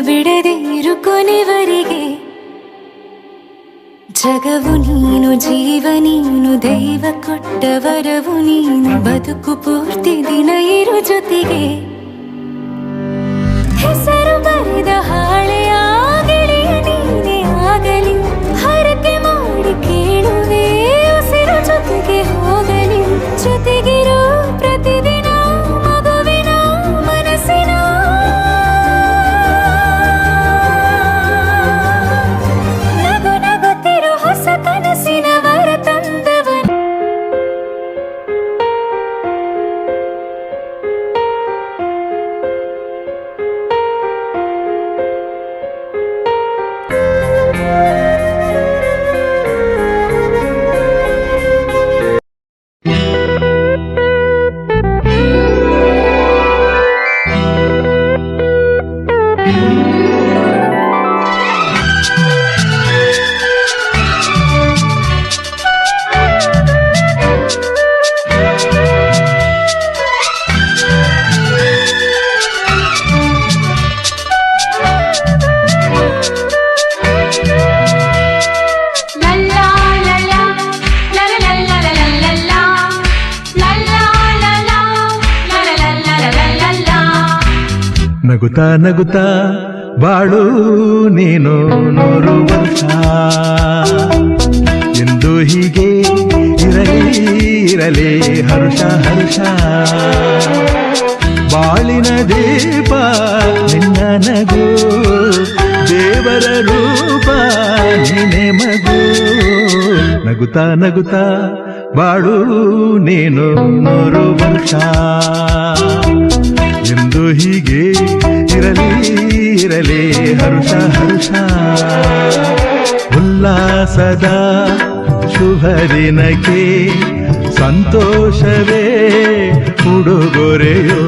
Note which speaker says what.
Speaker 1: ಬಿಡದೆ ಇರು ಕೊನೆವರೆಗೆ. ಜಗವು ನೀನು, ಜೀವ ನೀನು, ದೈವ ಕೊಟ್ಟ ವರವು ನೀನು. ಬದುಕು ಪೂರ್ತಿ ದಿನ ಇರು ಜೊತೆಗೆ. ಹೆಸರು ಬರೆದ ಹಾಳೆಯ ಗೆಳೆಯ ನೀನೇ ಆಗಲಿ. ಹರಕೆ ಮಾಡಿ ಕೇಳುವೆ ಉಸಿರು ಜೊತೆಗೆ ಹೋಗಲಿ. ಜೊತೆಗಿರೋ ಪ್ರತಿದಿನ ಮಗುವಿನ ಮನಸ್ಸಿನ ನಗು ನಗುತ್ತಿರೋ ಹೊಸ ಕನಸಿನ ವರ ತಂದವನು.
Speaker 2: ನಗುತ್ತಾ ನಗುತ್ತಾ ಬಾಳು ನೀನು 100 ವರ್ಷ ಎಂದು ಹೀಗೆ ಇರಲಿ ಹರುಷ ಹರುಷ. ಬಾಳಿನ ದೀಪ ನಿನ್ನ ನಗು, ದೇವರ ರೂಪ ನೀನೆ ಮಗು. ನಗುತ್ತಾ ನಗುತ್ತಾ ಬಾಳು ನೀನು 100 ವರ್ಷ ಎಂದು ಹೀಗೆ ಇರಲಿ ಹರುಷ ಹರುಷ. ಉಲ್ಲಾಸದ ಶುಭ ದಿನಕ್ಕೆ ಸಂತೋಷವೇ ಉಡುಗೊರೆಯೋ.